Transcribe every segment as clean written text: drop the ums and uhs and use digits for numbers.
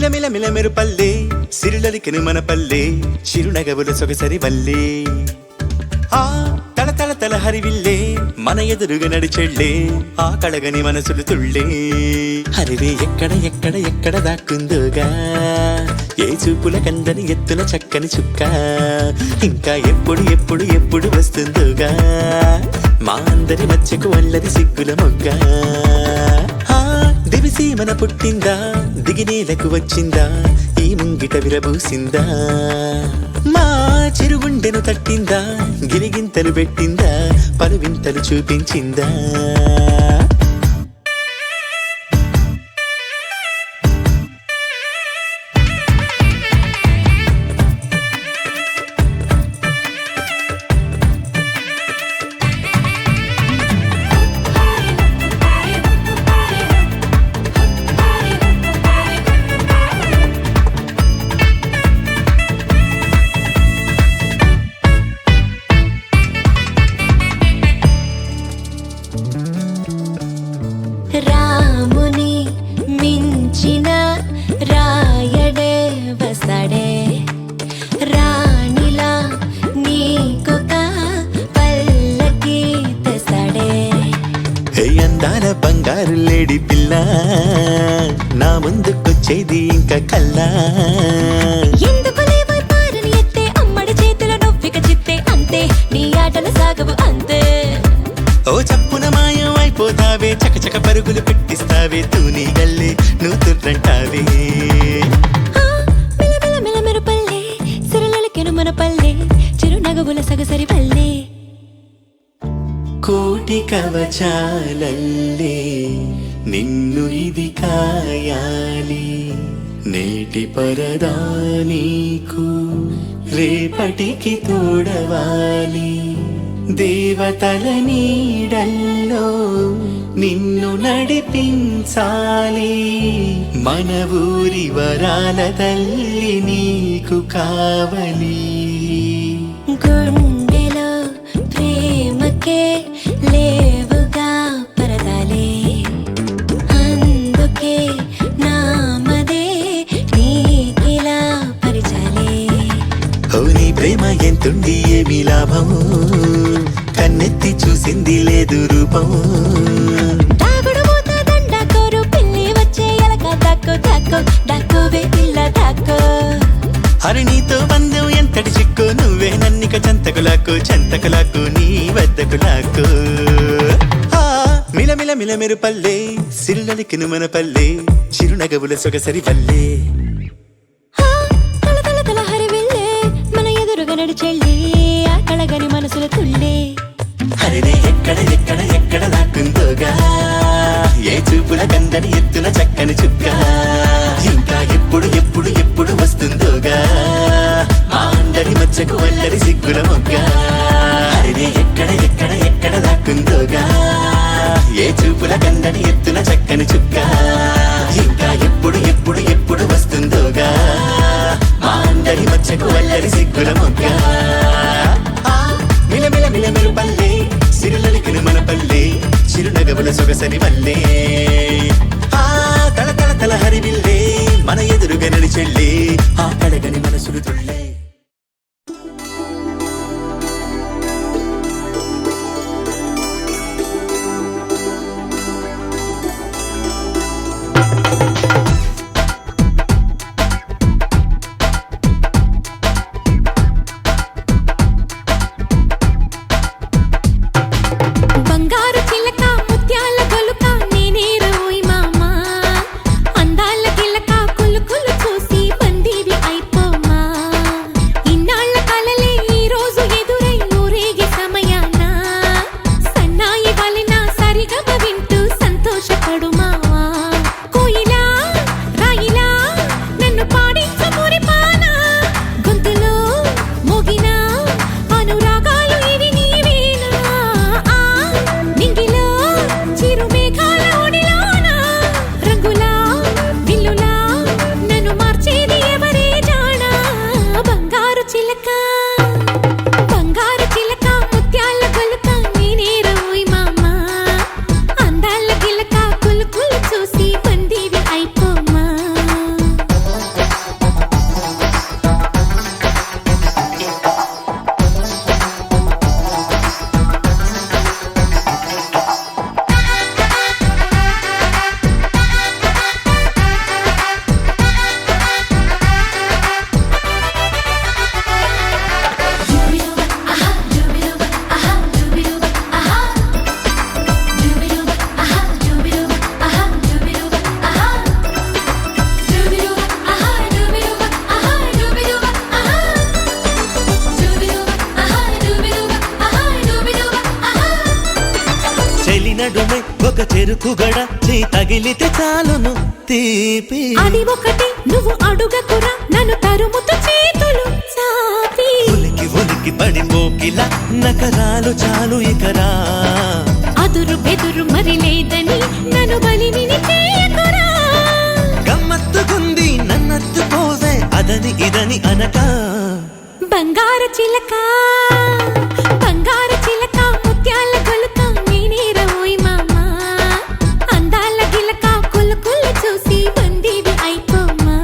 మిలమిల మిలమెరు పల్లె సిరులలికెను మన పల్లె చిరునగవుల సొగసరి వల్లే ఆ తల తల తల హరివిల్లే మన ఎదురుగా నడిచెళ్ళే ఆ కళగని మనసులు తుళ్ళే హరివే ఎక్కడ ఎక్కడ ఎక్కడ దాక్కుందోగా ఏ చూపుల కందని ఎత్తుల చక్కని చుక్క ఇంకా ఎప్పుడు ఎప్పుడు ఎప్పుడు వస్తుందోగా మా అందరి మధ్యకు వల్లది సిగ్గుల మొగ్గ దివిసి మన పుట్టిందా దిగినేలకు వచ్చిందా ఈ ముంగిట విరబూసిందా మా చిరుగుండెను తట్టిందా గిలిగింతలు పెట్టిందా పలువింతలు చూపించిందా రాముని మించిన రాయడే వస్తాడే రాణిలా నీకొక పల్లకి తెస్తాడే హే అందాల బంగారు లేడి పిల్ల నా ముందుకొచ్చేది ఇంకా కల్లా ఎందుకు లేవో పారని ఎత్తే అమ్మడి చేతుల నొప్పిక చిత్తే అంతే నీ ఆటలు సాగవు అంతే ఓ చప్పున మాయం అయిపోతావే చకచక పరుగులు పెట్టిస్తావే తూని గల్లే నువ్వు తుర్రంటావే మిలమిల మిలమెరు పల్లె సిరలకెను మన పల్లె చిరునగవుల సగసరి పల్లె కోటి కవచాలల్లే నిన్ను ఇది కాయాలి నేటి పరదా నీకు రేపటికి తోడవాలి దేవతల నీడల్లో నిన్ను నడిపించాలి మన ఊరి వరాల తల్లి నీకు కావలి గుండెలో ప్రేమకే లేవుగా పరదాలే అందుకే నామదే నీకిలా పరిచాలే ఓ నీ ప్రేమ ఎంతుండి ఏమి లాభం కన్నెత్తి చూసింది లేదు రూపం దాగుడు మూత దండాకోరు పిల్లి వచ్చే ఎలక దాక్కో దాక్కో దాక్కోవే పిల్ల దాక్కో హరిణితో బంధం ఎంతటి చిక్కు నువ్వే నన్నిక చెంతకులాకు నీ వద్దకులాకు మిలమిల మిలమెరు పల్లె సిరులలికెను మన పల్లె చిరునగవుల సొగసరి వల్లే తల తల తల హరివిల్లే మన ఎదురుగా నడిచెళ్ళి ఆ కళగని మనసుల తుళ్ళే హరివే ఎక్కడ ఎక్కడ ఎక్కడ దాక్కుందోగా ఏ చూపుల కందని ఎత్తున చక్కని చుక్క ఇంకా ఎప్పుడు ఎప్పుడు ఎప్పుడు వస్తుందోగా మా అందరి మధ్యకు వల్లరి సిగ్గుల మొగ్గ హరివే ఎక్కడ ఎక్కడ ఎక్కడ దాక్కుందోగా ఏ చూపుల కందని ఎత్తున చక్కని చుక్క ఇంకా ఎప్పుడు ఎప్పుడు ఎప్పుడు వస్తుందోగా మా అందరి మధ్యకు వల్లరి సిగ్గుల మొగ్గ మిలమిల మిలమెరు పల్లె సిరులలికెను మన పల్లె చిరునగవుల సొగసరి వల్లే తల తల తల హరివిల్లే మన ఎదురుగా నడిచెళ్ళే ఆ కడగని మనసులు తుళ్ళే బంగారు చిలక ముత్యాల గొలుక నీ నీరు ఒక చెరుకు గడ నీ తగిలితే చాలును తీపి అది ఒకటి నువ్వు అడుగకురా నన్ను తరుముతూ చేతులు చాపి ఉలికి ఉలికి పడిపోకిలా నకరాలు చాలు ఇకరా అదురు బెదురు మరి లేదని నన్ను బలిని చేయకురా గమ్మత్తుకుంది నన్నత్తుకోవే అదని ఇదని అనక బంగారు చిలక బంగారు చిలక ముత్యాల కొలుక నేనేరవోయ్ మామా అందాల గిలక కులు కులు చూసి బందీవి అయిపోమా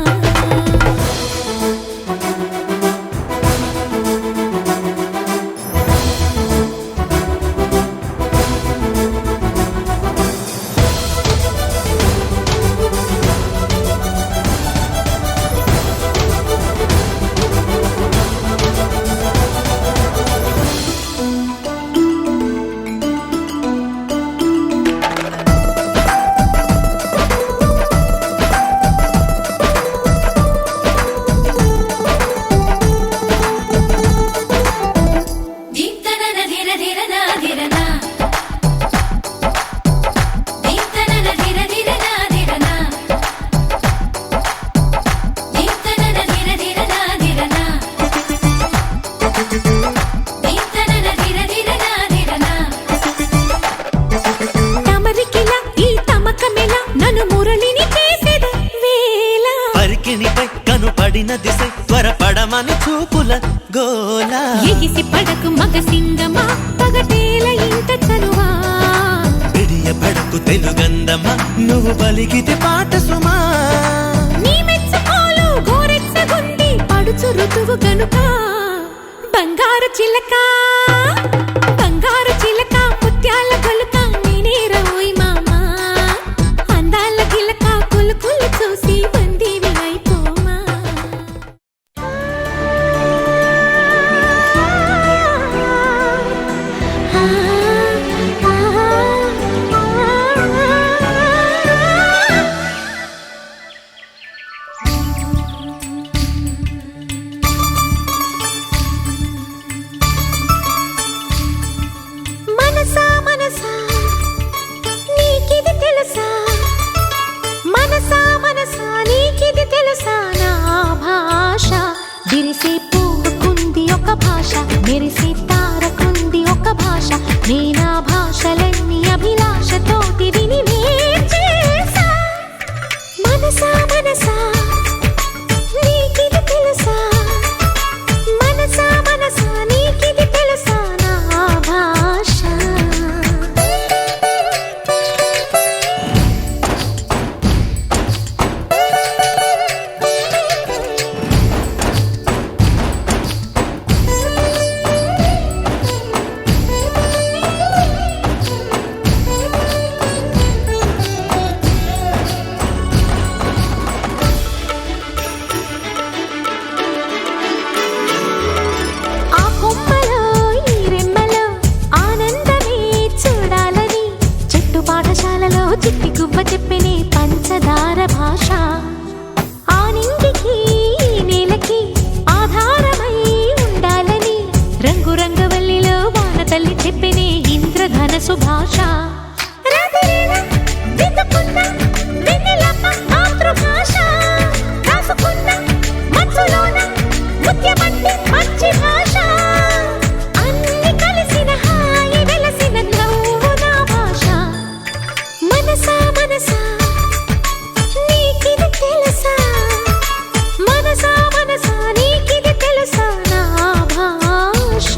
పడిన దిశ త్వరపడమని చూపుల గోలా ఎగిసి పడకు మగ సింగమా పగటేల ఇంత చనువా విడియ పడకు తెలుగందమా నువ్వు పలికితే పాట సుమా నీ మెచ్చుకోలు గోరెచ్చగుంది పడుచు ఋతువు గనుక బంగారు చిలక బంగారు చిలక ముత్యాల కొలుక నేనేరవోయ్ మామా అందాల గిలక కులు కులు చూసి బందీవి అయిపోమా మనసా మనసా నీకిది తెలుసా మనసా మనసా నీకిది తెలుసా నా భాష విరిసే పూకుంది ఒక భాష మెరిసే తారకుంది ఒక భాష నేనా భాషలన్నీ అభిలాషతోటి విని నేర్చేసా మనసా మనసా నీకిది తెలుసా మనసా మనసా నీకిది తెలుసా నా భాష ఆ కొమ్మలో ఈ రెమ్మలో ఆనందమే చూడాలని చెట్టు పాఠశాలలో చిట్టి గువ్వ చెప్పినే పంచదార భాష ఆ నింగికి ఈ నేలకి ఆధారమై ఉండాలని రంగు రంగవల్లిలో వాన తల్లి చెప్పినే ఇంద్రధనసు భాష రాత్రివేళ దిద్దుకున్న వెన్నెలమ్మ మాతృభాష రాసుకున్న మనసులోన ముత్యమంటే మంచి భాష అన్ని కలిసిన హాయి వెలసిన నవ్వు నా భాష మనసా మనసా నీకిది తెలుసా మనసా మనసా నీకిది తెలుసా నా భాష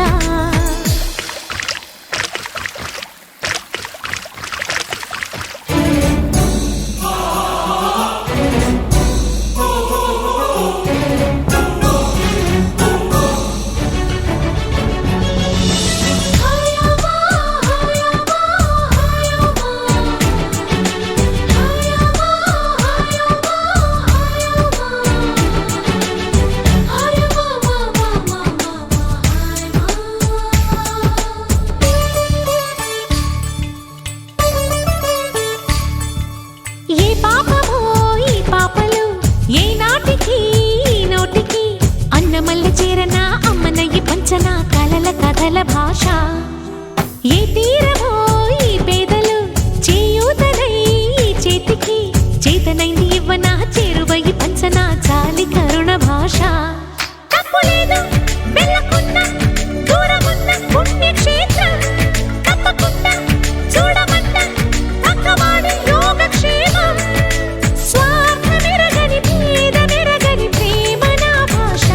ఏ పాపమో ఈ పాపలు ఏ నాటికి ఈ నోటికి అన్నమల్ల చేరన అమ్మనయ్యి పంచన కలల కథల భాష ఏ తీరమో ఈ పేదలు చేయు చేతనైంది ఇవ్వన చేరువయి పంచన చాలి కరుణ భాష తప్పులేదు వెళ్ళకున్న దూరమున్న పుణ్యక్షేత్రం తప్పకుండా చూడమన్న తక్కవాడి యోగక్షేమం స్వార్థమెరగని భేదమెరగని ప్రేమ నా భాష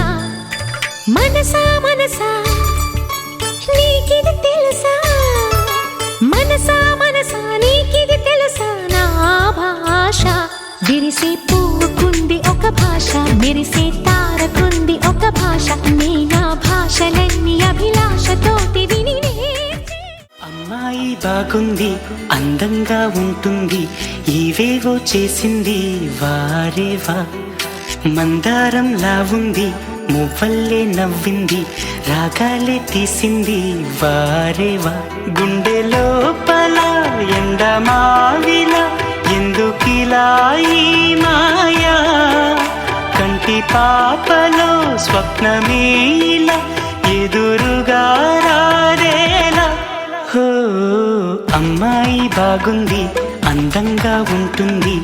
మనసా మనసా నీకిది తెలుసా మనసా మనసా నీకిది తెలుసా నా భాష విరిసే పువ్వుకుంది ఒక భాష మెరిసే తారకుంది ఒక భాష నీ నా భాషలన్నీ అభిలాషతోటి విని నేర్చే. అమ్మాయి బాగుంది అందంగా ఉంటుంది ఇవేవో చేసింది వారేవా మందారంలా ఉంది మువ్వల్లే నవ్వింది రాగాలే తీసింది వారేవా గుండె లోపల ఎండమావిలా ఎందుకిలా ఈ మాయా కంటి పాపలో స్వప్నమేలా ఎదురుగా రాదేలా హో అమ్మాయి బాగుంది అందంగా ఉంటుంది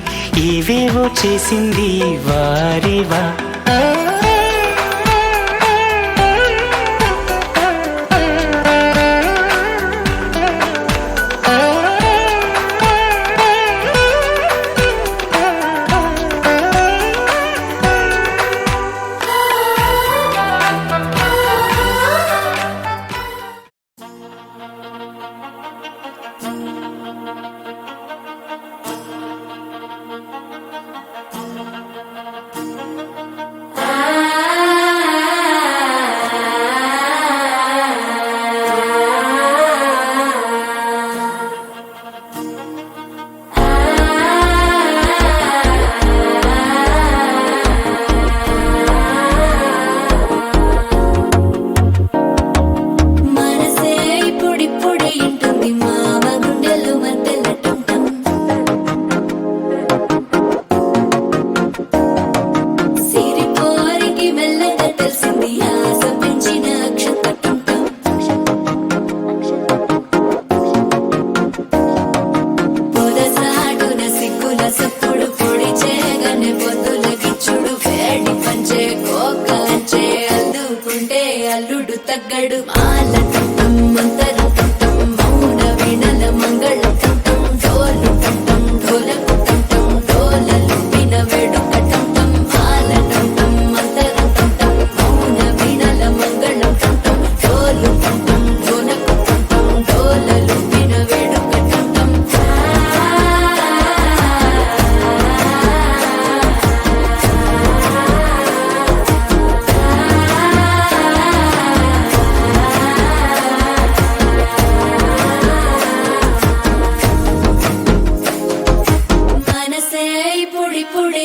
ఏవేవో చేసింది వారేవా అల్లుడు తగ్గడు మాల టం మంతరం టం మౌన వీణల మంగళం టం డోలు టం డోలకు టం డోలలు విన వేడుక టం మాల టం మంతరం టం మౌన వీణల మంగళం టం డోలు టం డోలకు టం డోలలు విన వేడుక టం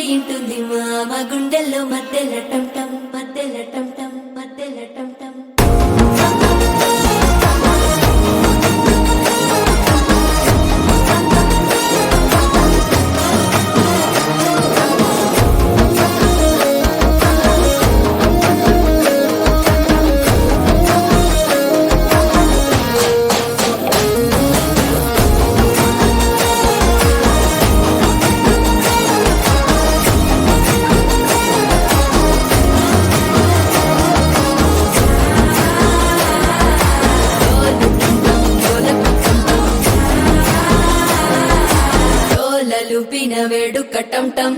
ఇంటుంది మామ గుండెల్లో మధ్యల టం టం మధ్యల టం టం మధ్యల టం టం లూపిన వేడుక టం టం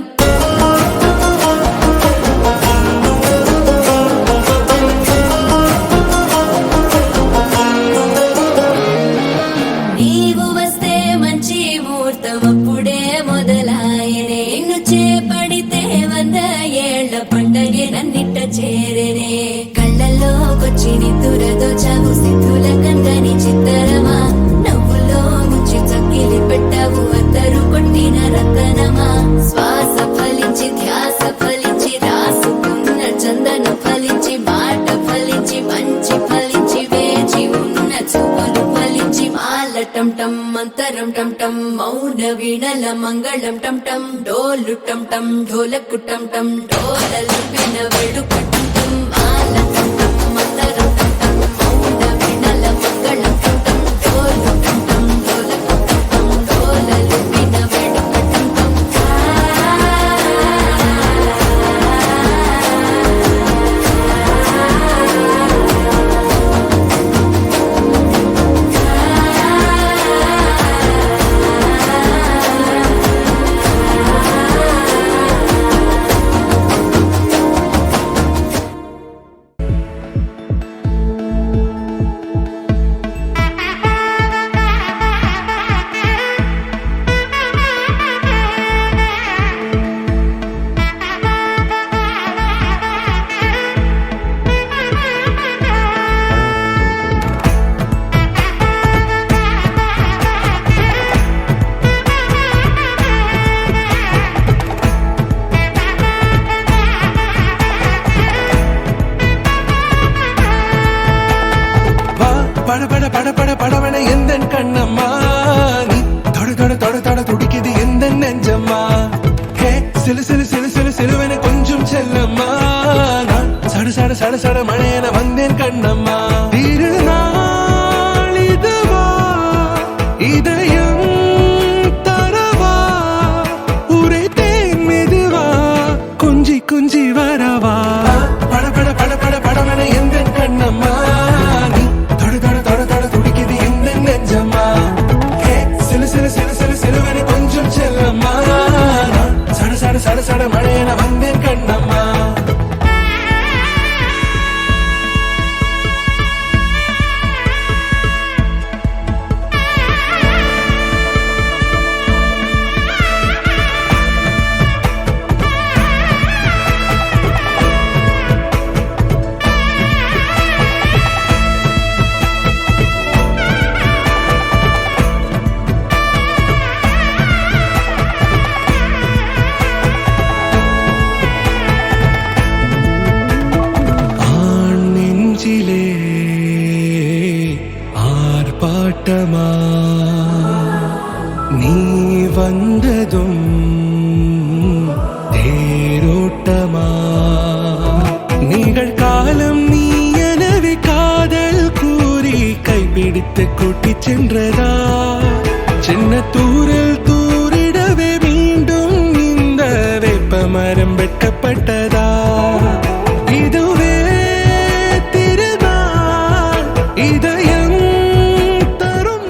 నీవు వస్తే మంచి ముహూర్తం అప్పుడే మొదలాయనే నిన్ను చేపడితే 100 ఏళ్ల పండగే నన్నిట్ట చేరేనే కళ్ళల్లోకొచ్చి నిద్దురదోచావు సిద్ధుల కందని చిత్తరమా నవ్వులో ముంచి చక్కిలి పెట్టావు అద్దరు కొట్టిన రతనమా శ్వాస ఫలించి ధ్యాస ఫలించి రాసుకున్న చందన ఫలించి మాట ఫలించి మంచి ఫలించి వేచి ఉన్న చూపులు ఫలించి మాల టం టం మంతరం టం టం మౌన వీణల మంగళం టం టం డోలు టం టం ఢోలకు టం టం డోలలు విన వేడుక టం టం మాల టం టం మంతరం టం టం మౌన వీణల మంగళం టం టం డోలు టం టం ఢోలకు టం టం డోలలు విన వేడుక టం టం சட சட மழையென வந்தேன் கண்ணம்மா திருநாளிதுவா இதயம் தரவா உரைத்தேன் மெதுவா கொஞ்சி கொஞ்சி வரவா பட பட பட பட படவன எந்த கண்ணம்மா நீ தொட தொட தொட தொட துடிக்குது எந்த நெஞ்சம்மா சிலு சிலு சிலு சிலு சிலுவனை கொஞ்சம் செல்லம்மா சட சட சட சட மழையென வந்தேன் கண்ணம்மா ஆர்ப்பாட்டமா நீ வந்ததும் தேரோட்டமா நிகழ்காலம் நீ எனவே காதல் கூறி கைப்பிடித்து கூட்டிச் சென்றதா சின்ன தூரல் தூரிடவே மீண்டும் இந்த வேப்பமரம் வெட்டப்பட்டதா இதுவே திருநாள் இதயம் தரும்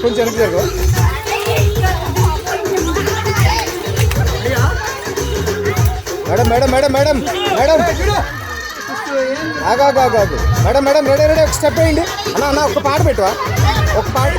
కొంచెం జరుగు madam madam madam madam madam ఆగా మేడం మేడం రెడీ రెడీ ఒక స్టెప్ వేయండి అన్న అన్న ఒక పాట పెట్టువా ఒక పాట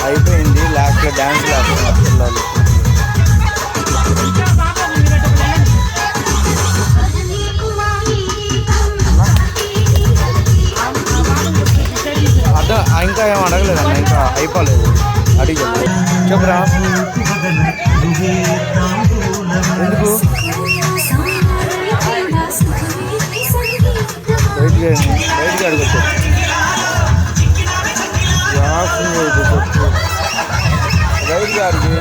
అయిపోయింది లాస్ట్ డాన్స్ పిల్లలు అదా ఇంకా ఏం అడగలేదన్న ఇంకా అయిపోలేదు అడిగి చెప్పురా ఎందుకు బయటికి అడుగుతారు బయటికి అడిగి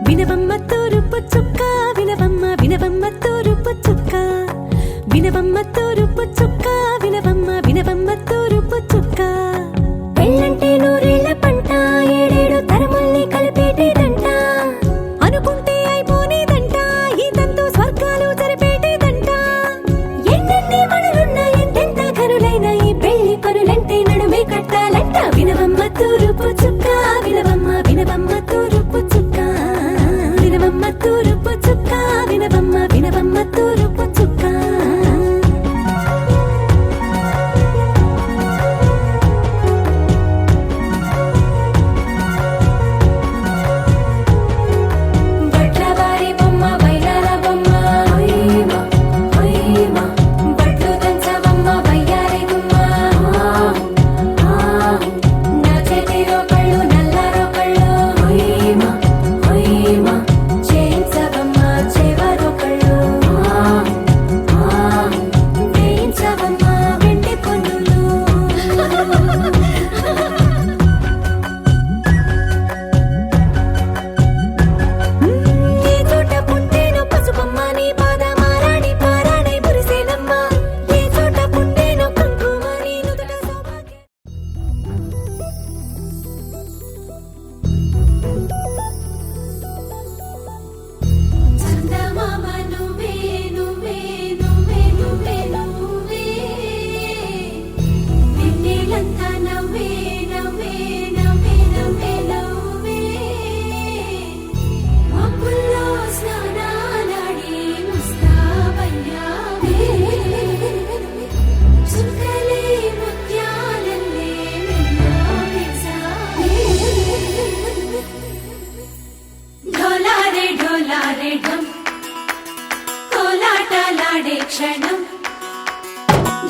వినవమ్మ తూరుపు చుక్క వినవమ్మ వినవమ్మ తూరుపు చుక్క వినవమ్మ తూరుపు చుక్క వినవమ్మ వినవమ్మ తూరుపు చుక్క పెళ్ళంటే నూరేళ్ల పంట ఏడేడు తరముల్ని కలిపేటేదంట అనుకుంటే అయిపోనేదంట ఈ తంతు స్వర్గాలు జరిపేటేదంట ఎన్నెన్ని మనులున్న ఎంతెంత కనులైన ఈ పెళ్లి పనులంటే నడుమే కట్టాలంట వినవమ్మ తూరుపు చుక్క వినవమ్మ వినవమ్మ తూరుపు చుక్క వినవమ్మ తూరుపు చుక్క వినవమ్మ వినవమ్మ తూరుపు చుక్క బట్లవారి బొమ్మ వైరాల బొమ్మ హొయ్మ హొయ్మ బట్లు దంచవమ్మ వయ్యారి గుమ్మ నా చేతిలో కళ్ళు నల్లారో కళ్ళు హొయ్మ హొయ్మ చేయించవమ్మ చేవారో కళ్ళు వేయించవమ్మ వెండి పొన్నులు ఏ చోట పుట్టేనో పసుపమ్మ నీ పాద మారాణి పారాణి మురిసేనమ్మ ఏ చోట పుట్టేనో కుంకుమ నీ నుదుట సౌభాగ్య చందమామ నువ్వే నువ్వే నువ్వే నువ్వే నువ్వే వెన్నెలంతా నవ్వే నవ్వే నవ్వే నవ్వే నవ్వే మబ్బుల్లో స్నానాలాడి ముస్తాబయ్యావే చుక్కలే ముత్యాలల్లే మెరిసావే ఢోలారే ఢోలారే ఢమ్ కోలాటలాడే క్షణం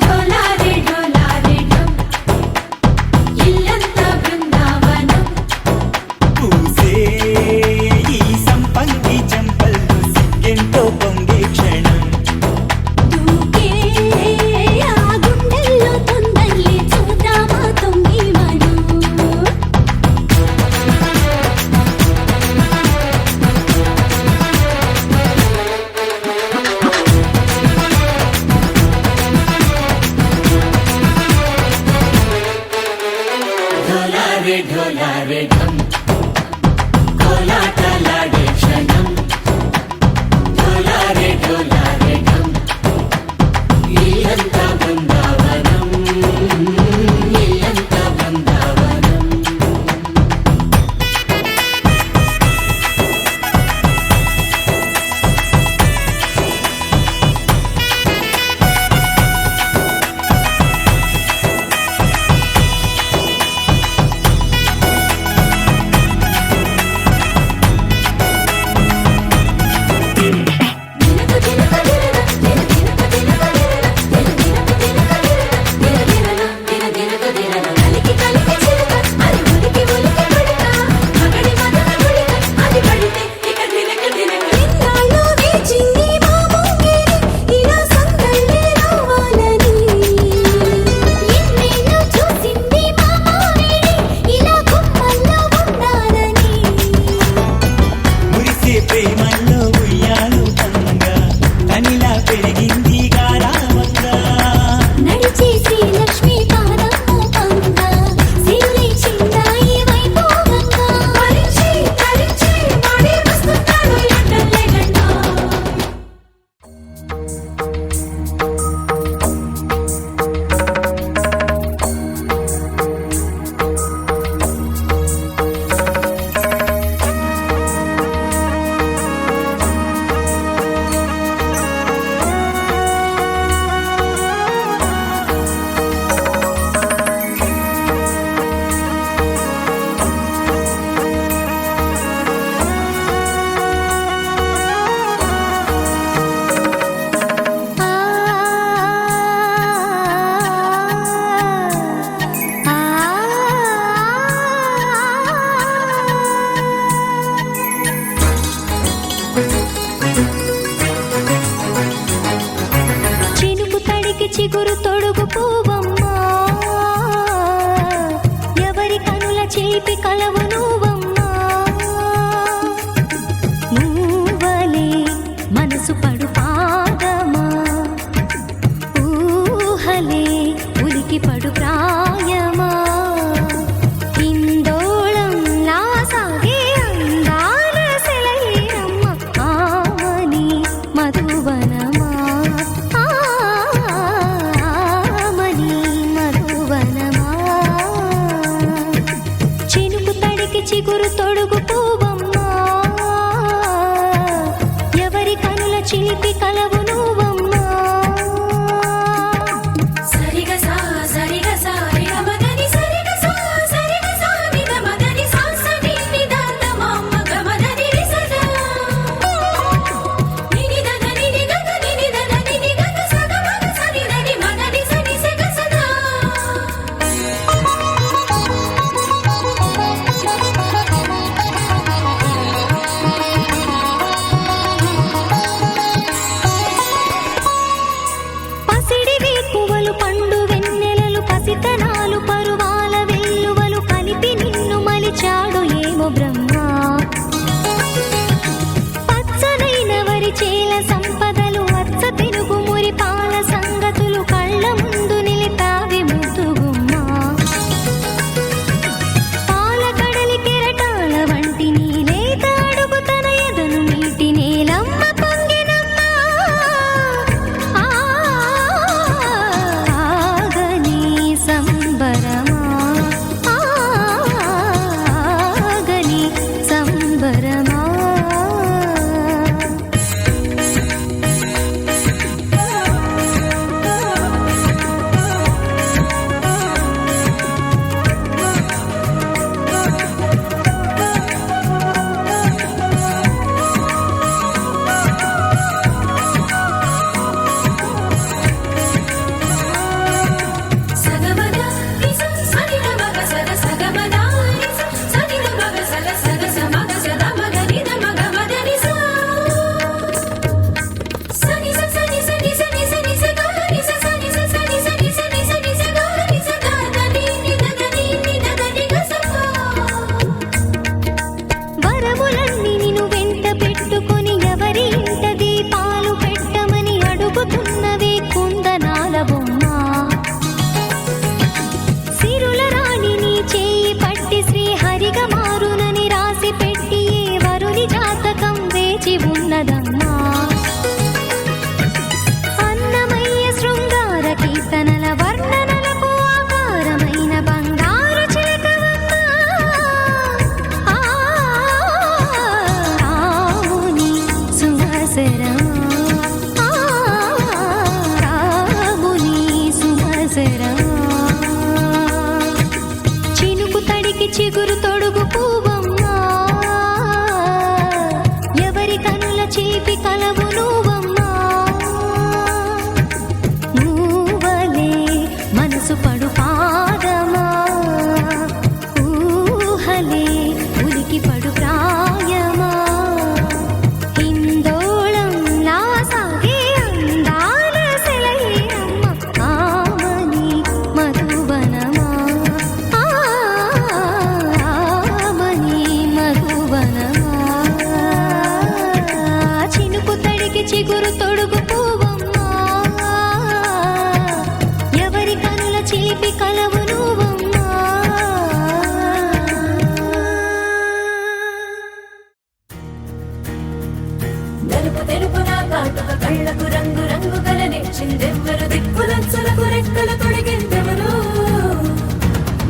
ఢోలారే ఢోలారే ఢమ్ ఇల్లంతా బృందావనం పూసే ఈ సంపంగి చెంపల్లో సిగ్గెంతో పొంగే క్షణం దూకే ఆ గుండెల్లో తొందరలే చూద్దామా తొంగి మనం ఢోలారే ఢోలారే ఢమ్ కోలాటలాడే క్షణం ఢోలారే ఢోలారే తడికి చిగురు తొడుగు పువ్వమ్మా ఎవరి కనుల చిలిపి కలవు నువ్వమ్మా నువ్వలే మనసు పడు పాదమా ఊహలే ఉలికి పడు ప్రాయమా ఇందోళం నా సాగే అందాల సెలయేరమ్మ ఆమని మధువనమా ఆమని మధువనమా చినుకు తడికి చిగురు తొడుగు పువ్వమ్మా ఎవరి కనుల చిలిపి కలవు నువ్వమ్మా సరిగా సా సరిగా సా రిగ మదని సరిగా సా సరిగా సా నిద మదని సా సని నిదాత మమ్మ గమదని రిసదా నిని దద నిని దద నిని దద నిని దద సద మగ సని దని మదని సని సగ సదా పసిడి వేకువలు పండు వెన్నెలలు పసితనాలు పరువాల వెల్లువలు కలిపి నిన్ను మలిచాడు ఏమో బ్రహ్మ పచ్చనైన వరి చేల సంపదలు అచ్చ తెలుగు మురి పాల సంగతులు కళ్ళ ముందు నిలిపావి ముద్దుగుమ్మ పాల కడలి కెరటాల వంటి నీలేత అడుగు తన ఎదను నీటి నేలమ్మ పొంగినమ్మ ఆగని సంబరమా ఆగని సంబరమా సగమద నిస సనిద మగ సగ సగమద నిస సనిద మగ సగ సగ సమగ సద మగ నిద మగ మద నిస సని స సని సని సని సని స గ నిస సని స సని సని సని సని స గ నిస ద ద ని ని ద ద ని ని ద ద ని గ స వరములన్నీ నిన్ను వెంట పెట్టుకొని ఎవరి ఇంట దీపాలు పెట్టమని అడుగుతున్నవే కుందనాల బొమ్మ సిరుల రాణి నీ చేయి పట్టి శ్రీహరిగా మారునని రాసి పెట్టి ఏ వరుని జాతకం వేచి ఉన్నదమ్మా అన్నమయ్య శృంగార కీర్తనల వర్ణనలకు ఆకారమైన బంగారు చిలకవమ్మ రాముని సుమసరమా రాముని సుమసరమా చినుకు తడికి చిగురు తొడుగు పువ్వమ్మా ఎవరి కనుల చిలిపి కలవు నువ్వమ్మా నువ్వలే మనసు పడు పాదమా ఊహలే ఉలికి పడు ప్రాయమా ఇందోళం నా సాగే అందాల సెలయేరమ్మ ఆమని మధువనమా ఆమని మధువనమా చినుకు తడికి చిగురు తొడుగు పువ్వమ్మా ఎవరి కనుల చిలిపి కలవు నువ్వమ్మా నలుపు తెలుపున కాటుక కళ్ళకు రంగు రంగు కలనిచ్చిందెవ్వరు దిక్కులచ్చులకు రెక్కలు తొడిగిందెవరు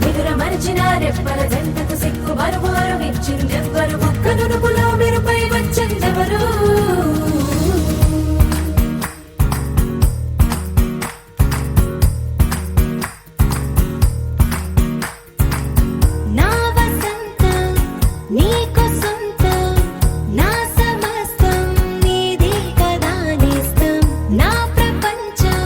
నిదుర మరిచిన రెప్పల జంటకు సిక్కు మరుమారు ఇచ్చిందెవ్వరు ఒక్క నునుపులో మెరుపై వచ్చిందెవరు నా వసంతం నీకు సొంతం నా సమస్తం నీది కదా నేస్తం నా ప్రపంచం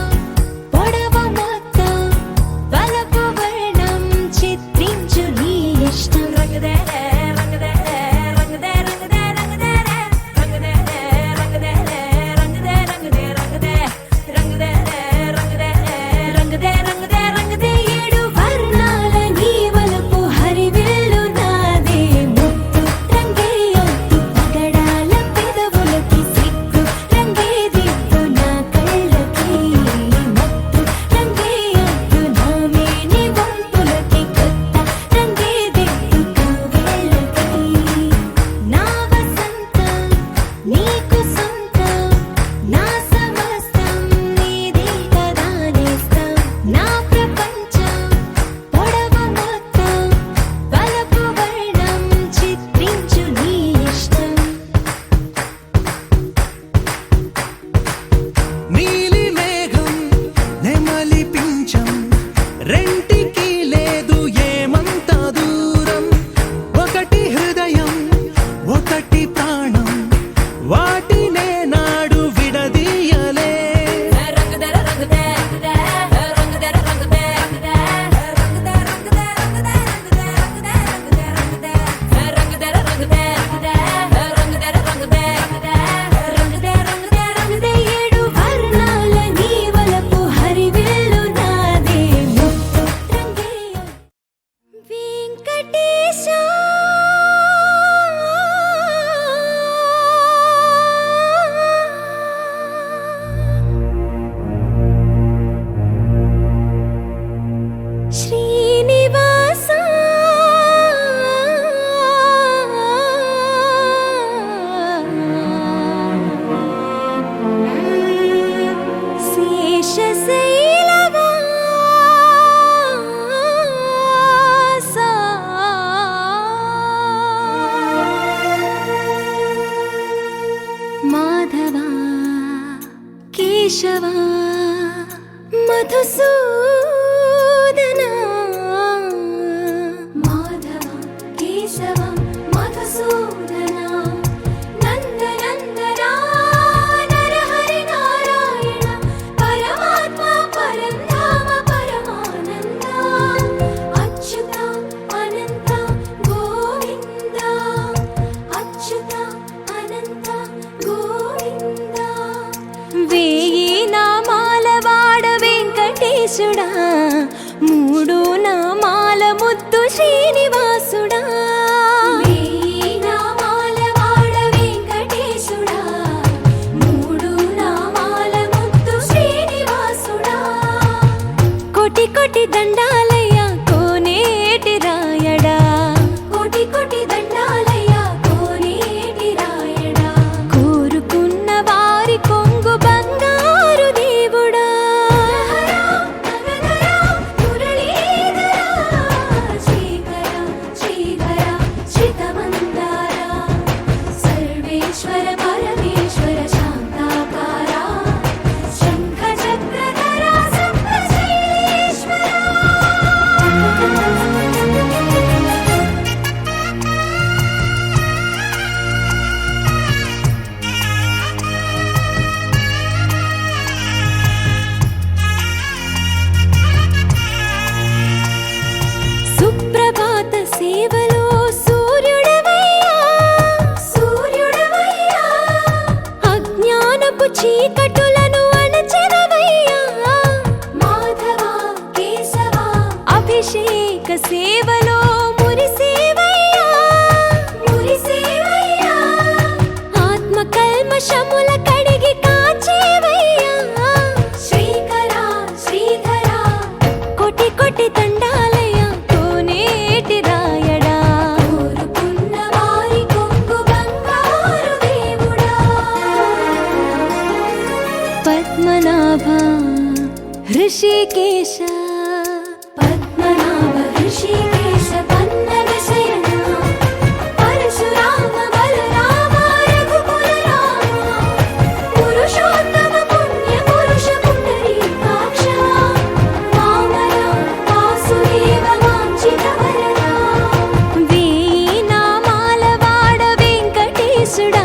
కేశవా మధుసూదనా మాధవ కేశవ మధుసూదనా నందనందనా నరహరి నారాయణ పరమాత్మ పరంధామ పరమానంద అచ్యుత అనంత గోవింద అచ్యుత అనంత గోవింద వేయి నామాల వాడ వెంకటేశుడా మూడు నామాల ముద్దు శ్రీనివాసుడా వేయి నామాల వాడ వెంకటేశుడా మూడు నామాల ముద్దు శ్రీనివాసుడా కోటి కోటి దండాలయ్య కోనేటి రాయడా కోటి కోటి దండాలయ్య కోనేటి రాయడా కోరుకున్న వారి కొంగు బంగారు దేవుడా శ్రీకర శ్రీధర శ్రితమందార సర్వేశ్వర పరమేశ్వర శాంతాకార శంఖ చక్రధర సప్తశైలేశ్వర సుప్రభాత సేవలో సూర్యుడవయ్యా సూర్యుడవయ్యా అజ్ఞానపు చీకటులను అణచెదవయ్యా మాధవ కేశవ అభిషేక సేవలో మురిసేవయ్యా మురిసేవయ్యా ఆత్మ కల్మషముల కడిగి కాచేవయ్యా శ్రీకర శ్రీధర కోటి కోటి దండాలయ కోనేటి రాయడా కోరుకున్న వారి కొంగు బంగారు దేవుడా పద్మనాభ హృషికేశ పద్మనాభ హృషికేశ పన్నగ శయన పరశురామ బలరామ రఘుకుల రామ పురుషోత్తమ పుణ్య పురుష పుండరీకాక్ష వామన వాసుదేవ వాంఛిత వరదా వేయి నామాల వాడ వెంకటేశుడా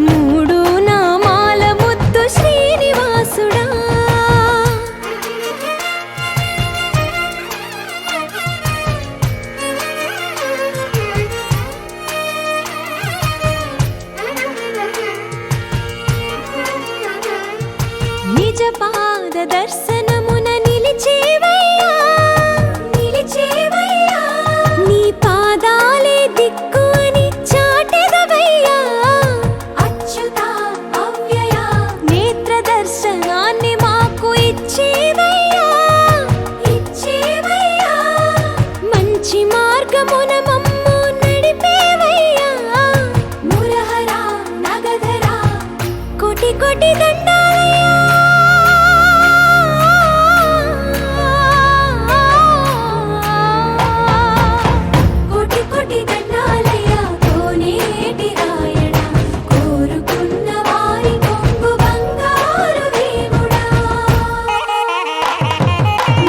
మూడు నామాల ముద్దు శ్రీనివాసుడా నిజ పాద దర్శనమున నిలిచేవయ్యా నిలిచేవయ్యా నీ పాదాలే దిక్కు అని చాటెదవయ్యా అచ్యుత అవ్యయ నేత్ర దర్శనాన్ని మాకు ఇచ్చేవయ్యా ఇచ్చేవయ్యా మంచి మార్గమున మమ్ము నడిపేవయ్యా మురహర నగధర కోటి కోటి దండాలయ్యా కోటి కోటి దండాలయ్య కోనేటి రాయడా కోరుకున్న వారి కొంగు బంగారు దేవుడా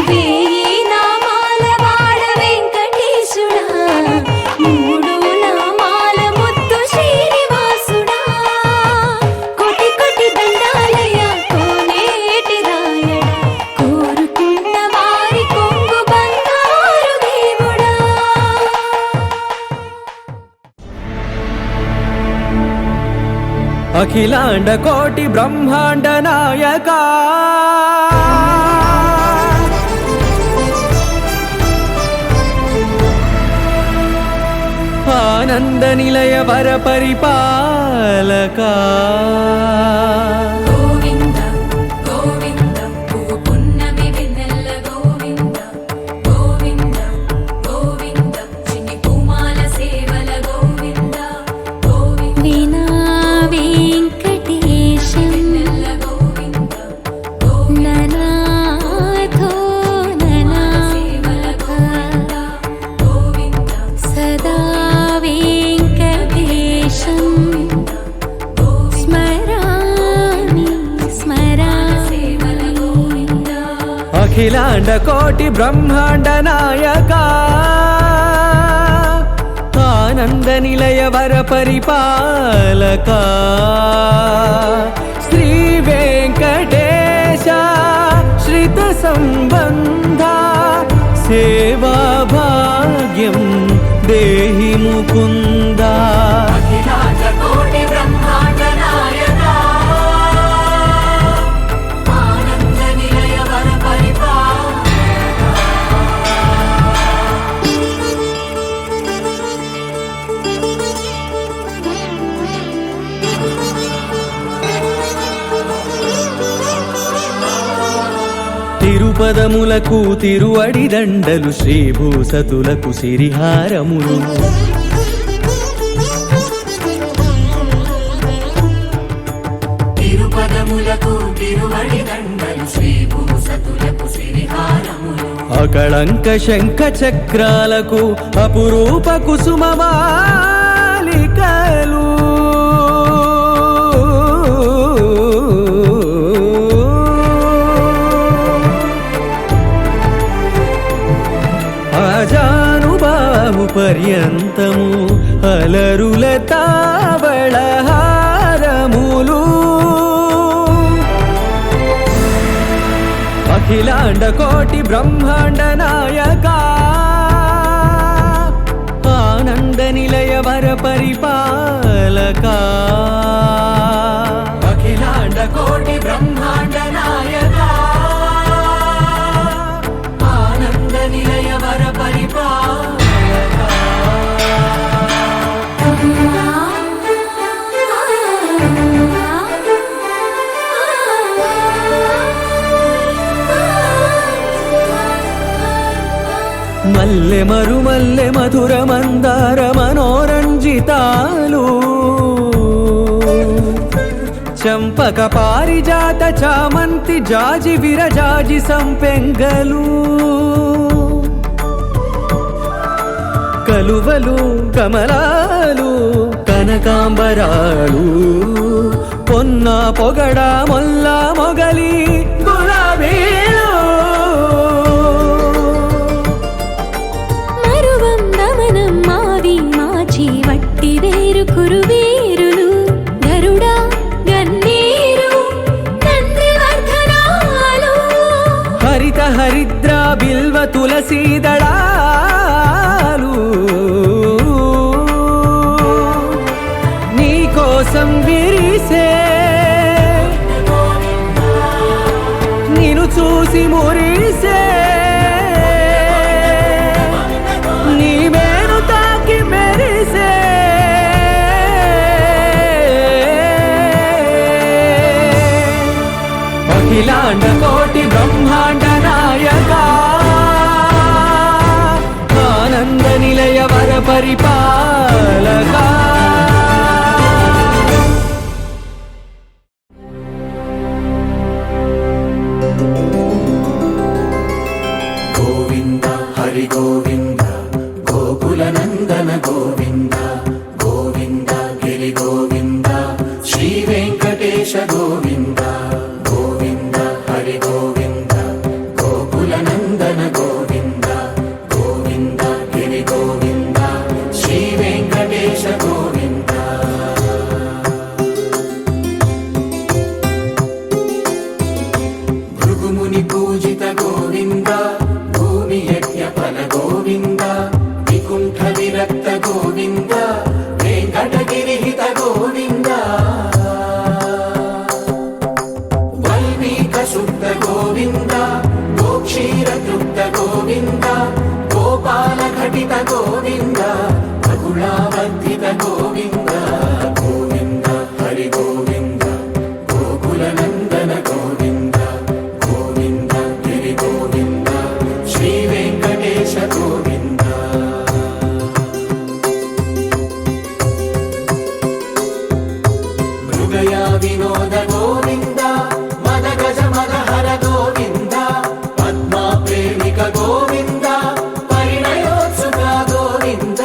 వేయి నామాల వాడ వెంకటేశుడా మూడు నామాల ముద్దు శ్రీనివాసుడా కోటి కోటి దండాలయ్య కోనేటి రాయడా కోరుకున్న వారి కొంగు బంగారు దేవుడా అఖిలాండ కోటి బ్రహ్మాండ నాయక ఆనంద నిలయ వర పరిపాలక గోవింద గోవింద పువ్వు పున్నమి వెన్నెల గోవింద గోవింద గోవింద చిన్ని పూమాల సేవల గోవింద గోవింద వీణా వెంకటేశం వెన్నెల గోవింద ననాథో ననా సేవల గోవింద గోవింద సదా వెంకటేశం స్మరామి అఖిలాండ కోటి బ్రహ్మాండ నాయక ఆనంద నిలయ వర పరిపాలక శ్రీ వెంకటేశ శ్రిత సంబంధ సేవా భాగ్యం దేహి ముకుంద. అఖిలాండ కోటి బ్రహ్మాండ నాయక ఆనంద నిలయ వర తిరుపదములకు తిరువడి దండలు శ్రీభూసతులకు సిరిహారములు తిరుపదములకు తిరువడి దండలు శ్రీభూసతులకు సిరిహారములు అకళంక శంఖ చక్రాలకు అపురూప కుసుమమాలికలు ఆజానుబాహు పర్యంతము అలరుల తావళహారములు అఖిలాండ కోటి బ్రహ్మాండ నాయక ఆనంద నిలయ వర పరిపాలక అఖిలాండ కోటి బ్రహ్మాండ నాయక ఆనంద నిలయ వర పరిపాలక. మల్లె మరుమల్లె మధుర మందార మనోరంజితాలు చంపక పారిజాత చామంతి జాజి విరజాజి సంపెంగలు కలువలు కమలాలు కనకాంబరాలు పొన్న పొగడ మొల్ల మొగలి గులాబీలు మరువందమనం మావి మాచి వట్టి వేరు కురువీరులు గరుడా గన్నీరు తండ్రి వర్ధనాలు హరిత హరిద్ర బిల్వ తులసీదళాలు నీ కోసం విరిసే నిన్ను చూసి మురిసే నీ మేను తాకి మెరిసే అఖిలాండ కోటి బ్రహ్మాండ నాయక ఆనంద నిలయ వర పరిపాలక గోవింద హరి గోవింద గోకుల నందన గోవింద గోవింద గిరి గోవింద శ్రీ వెంకటేశ గోవింద గోవింద హరి గోవింద గోకుల నందన గోవింద గోవింద గిరి గోవింద శ్రీ వెంకటేశ గోవింద. భృగుముని పూజిత గోవింద భూమి యజ్ఞ ఫల గోవింద వికుంఠ విరక్త గోవింద వెంకటగిరిహిత గోవింద వల్మీక శుద్ధ గోవింద గోక్షీర తృప్త గోవింద గోపాల ఘటిత గోవింద బహుళావర్ధిత గోవింద గోవింద హరి గోవింద గోకుల నందన గోవింద గోవింద గిరి గోవింద శ్రీ వెంకటేశ గోవింద. మృగయా వినోద గోవింద మద గజ మద హర గోవింద పద్మా ప్రేమిక గోవింద పరిణయోత్సుక గోవింద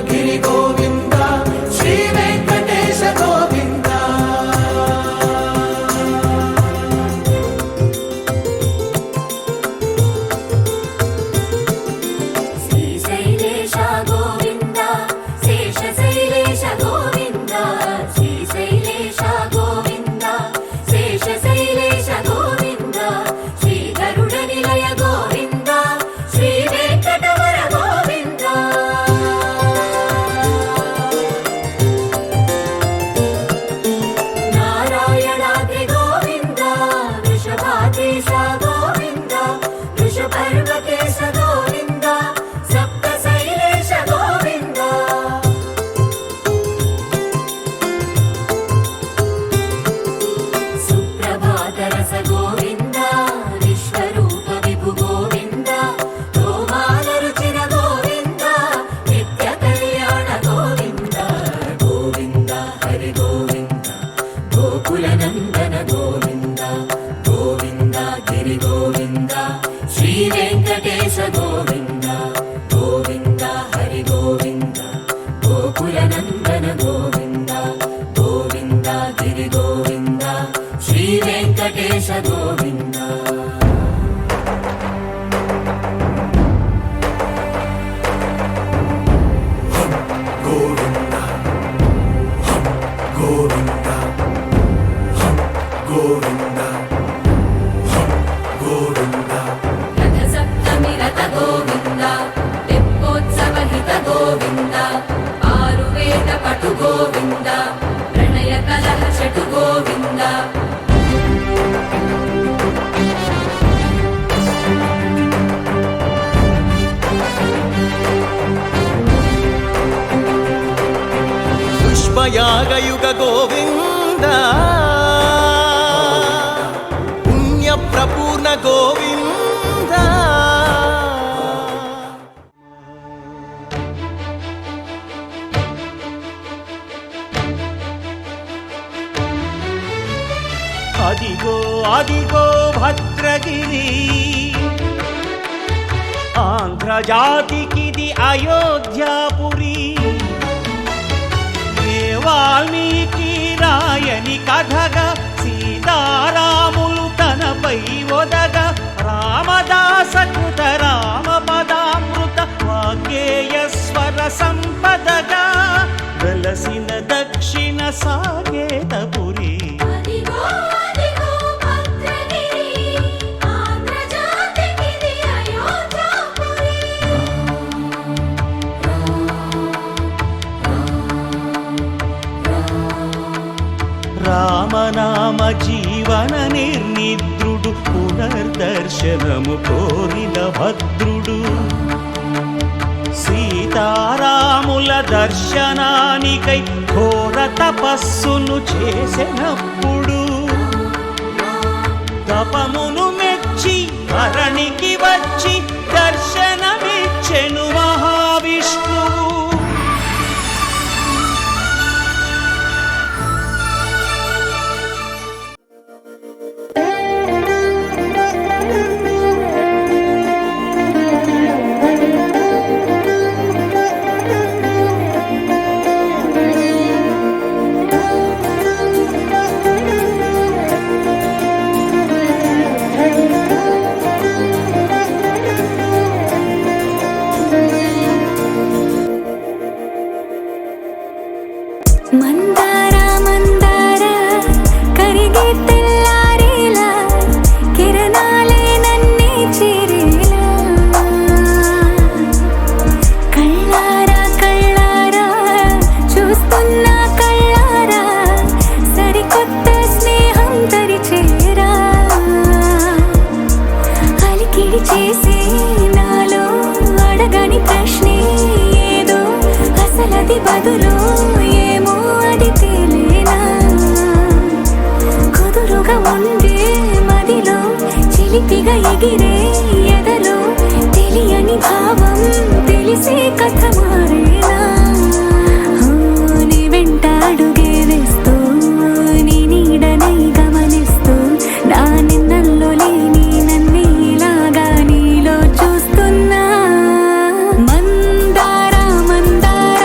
గిరి గోవింద శ్రీ వెంకటేశ గోవింద. శ్రీశైలేశ గోవింద శేషశైలేశ గోవింద శ్రీశైలేశ గోవింద శేషశైలేశ గోవింద శ్రీ గరుడ నిలయ గోవింద శ్రీ వెంకటవర గోవింద. నారాయణాద్రి గోవింద వృషభాదేశ గోవింద వృషపర్వతేశ గోవింద సప్త శైలేశ గోవింద. సుప్రభాత రస గోవింద విశ్వరూప విభు గోవింద గోమాల రుచిర గోవింద నిత్య కళ్యాణ గోవింద గోవింద హరి గోవింద గోకుల నందన గోవింద గోవింద గిరి గోవింద శ్రీ వెంకటేశ గోవింద గోవింద హరి గోవింద గోకుల నందన గోవింద గోవింద గిరి గోవింద శ్రీ వెంకటేశ గోవింద. గోవింద గోవింద గోవింద గోవింద. రథ సప్తమి రథ గోవింద తెప్పోత్సవ హిత గోవింద ఆరువేద పటు గోవింద ప్రణయ కలహ షటు గోవింద. పుష్పయాగయుగ గోవింద పుణ్య ప్రపూర్ణ గోవింద. అదిగో అదిగో భద్రగిరి ఆంధ్రజాతికిది అయోధ్యాపురి. ఏ వాల్మీకి రాయని కథగా సీతారాములు తనపై ఒదగా రామదాస కృత రామ పదామృత వాగ్గేయ స్వర సంపదగా వెలసిన దక్షిణ సాగేతపురి. అదిగో అదిగో భద్రగిరి ఆంధ్రజాతికిది అయోధ్యాపురి. రామనామ జీవన నిర్నిద్రుడు పునర్దర్శనము కోరిన భద్రుడు సీతారాముల దర్శనానికై ఘోర తపస్సును చేసినప్పుడు తపమును మెచ్చి ధరణికి వచ్చి దర్శనమిచ్చెను మహావిష్ణువు. మందార మందార కరిగే తెల్లారేలా కిరణాలే నన్నే చేరేలా కళ్ళారా కళ్ళారా చూస్తున్నా కళ్ళారా సరికొత్త స్నేహం తరిచేరా అలికిడి చేసే నాలో అడగని ప్రశ్నే ఏదో అసలది బదులు ఏమో అది తెలియనా కుదురుగా ఉండే మదిలో చిలిపిగా ఎగిరే ఎదలో తెలియని భావం తెలిసే కథ మారేనా నీ వెంట అడుగే వేస్తూ నీ నీడనై గమనిస్తూ నా నిన్నల్లో లేని నన్నే ఇలాగా నీలో చూస్తున్నా మందార మందార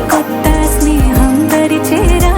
కొత్త స్నేహం దరిచేరా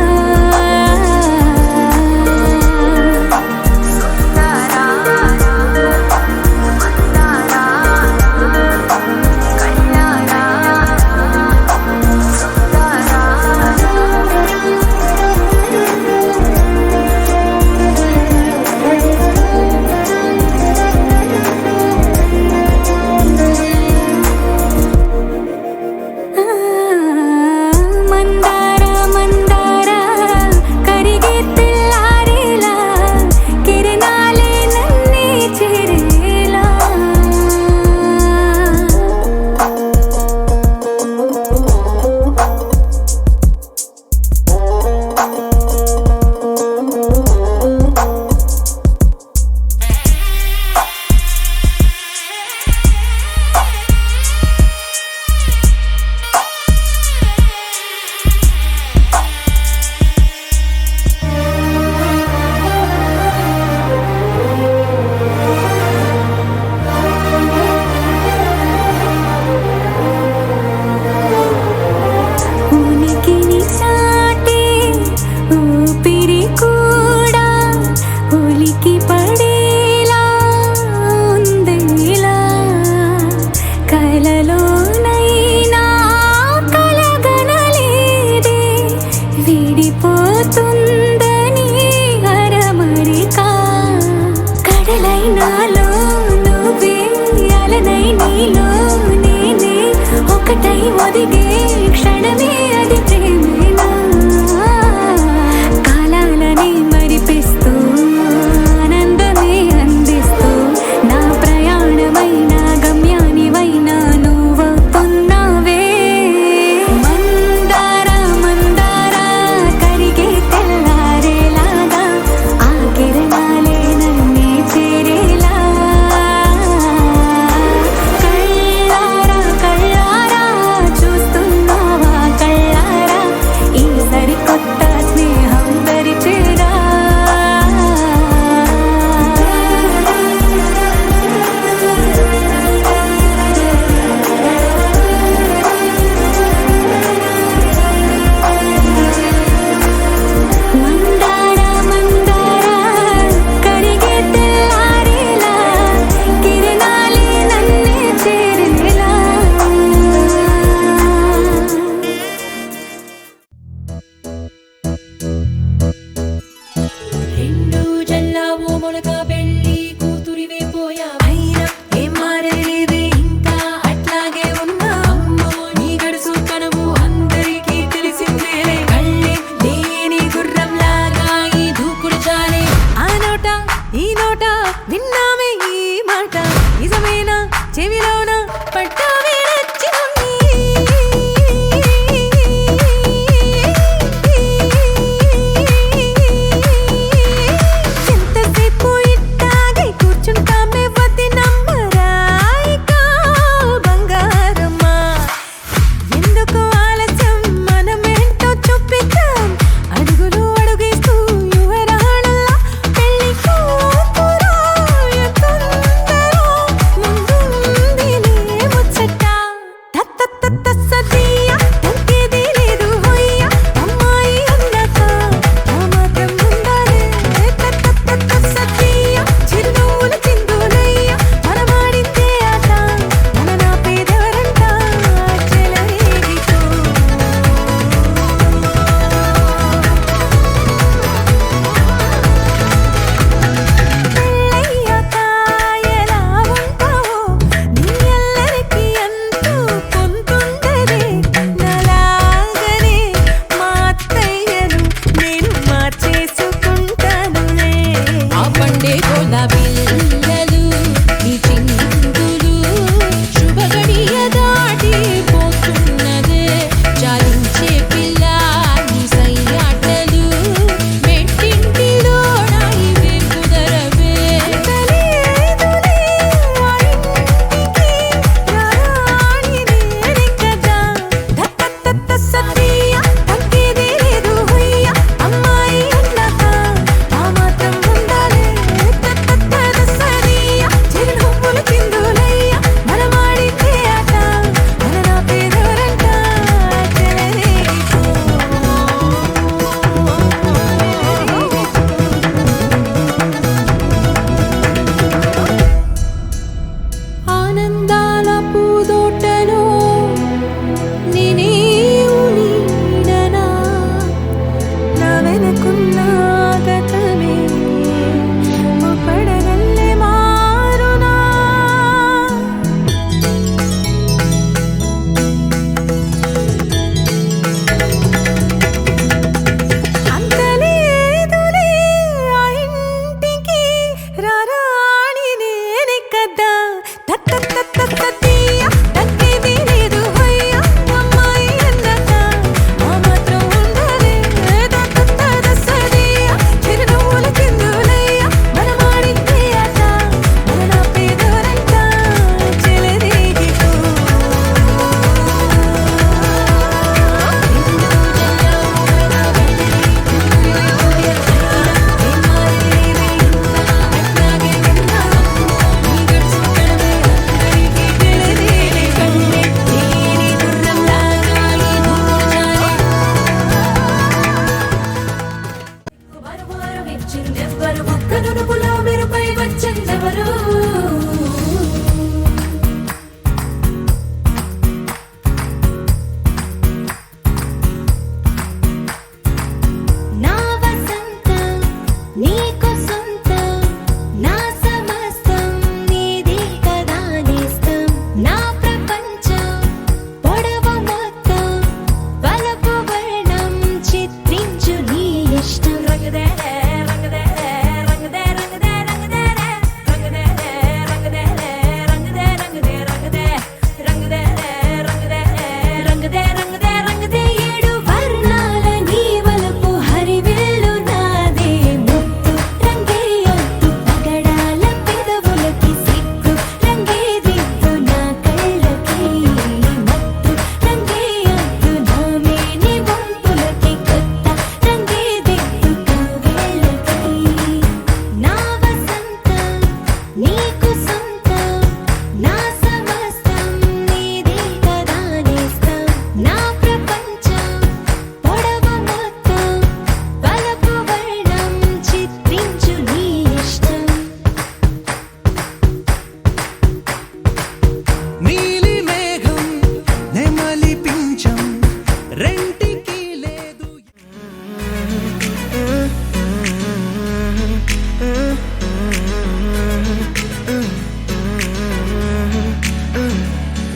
ఇంటికి లేదు.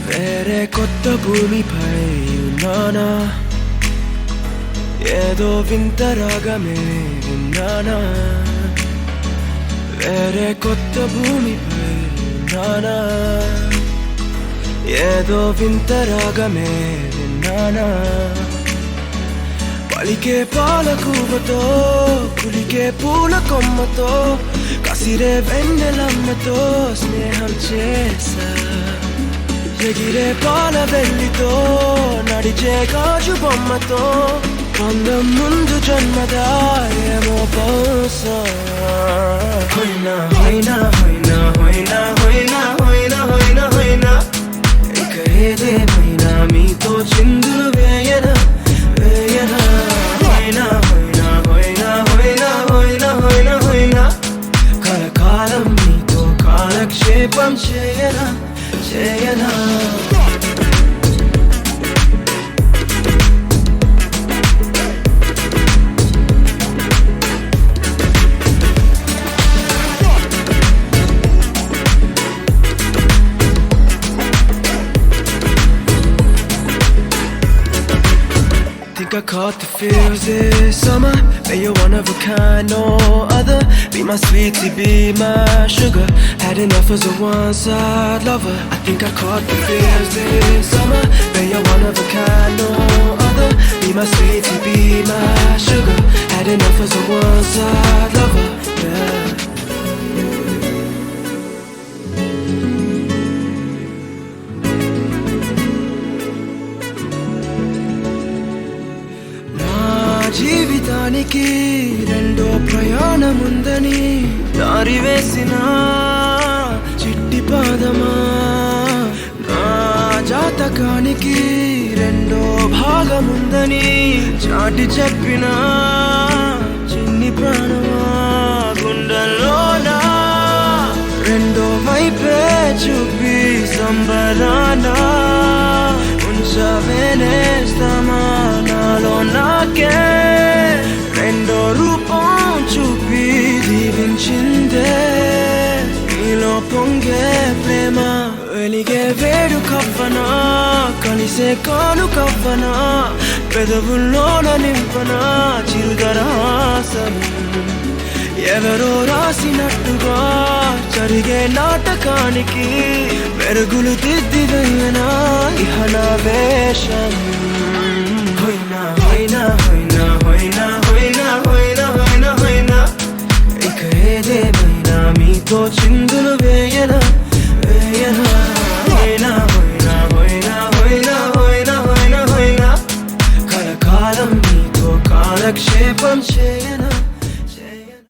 వేరే కొత్త భూమిపై ఉన్నానా, ఏదో వింత రాగమే విన్నానా. వేరే కొత్త భూమిపై ఉన్నానా, ఏదో వింత రాగమే విన్నానా. పలికే పాలకూవతో కులికే పూల కొమ్మతో కసిరే వెన్నెలమ్మతో స్నేహం చేసా. ఎగిరే పాల వెల్లితో నడిచే గాజు బొమ్మతో అందం ముందు జన్మదా ఏమో బహుశా. హోయినా హోయినా హోయినా హోయినా హోయినా హోయినా హోయినా హోయినా ఇక ఏదేమైనా మీతో చిందులు వేయనా వేయనా. హోయినా హోయినా హోయినా హోయినా హోయినా హోయినా హోయినా కలకాలం మీతో కాలక్షేపం చేయనా చేయనా. Think I caught the feels this summer. Bet you're one of a kind, no other. Be my sweetie, be my sugar. Had enough as a one-side lover. I think I caught the feels this summer. Bet you're one of a kind, no other. Be my sweetie, be my sugar. Had enough as a one-side lover. Yeah. జీవితానికి రెండో ప్రయాణముందని దారి వేసిన చిట్టి పాదమా. నా జాతకానికి రెండో భాగముందని చాటి చెప్పిన చిన్ని ప్రాణమా. గుండెల్లోనా రెండో వైపే చూపి సంబరానా ఉంచవేనేస్తామా. నాలో నాకే రెండో రూపం చూపి దీవించిందే నీలో పొంగే ప్రేమ. వెలిగే వేడు కవ్వనా కలిసే కాను కవ్వనా పెదవుల్లోన నింపనా చిరుదరాసం. ఎవరో రాసినట్టుగా జరిగే నాటకానికి మెరుగులు దిద్దివయ్యనా ఇహ నా వేషం. హోయినా హోయినా హోయినా హోయినా హోయినా హోయినా హోయినా హోయినా ఇక ఏదేమైనా మీతో చిందులు వేయనా వేయనా. హోయినా హోయినా హోయినా హోయినా హోయినా హోయినా హోయినా కలకాలం మీతో కాలక్షేపం చేయనా.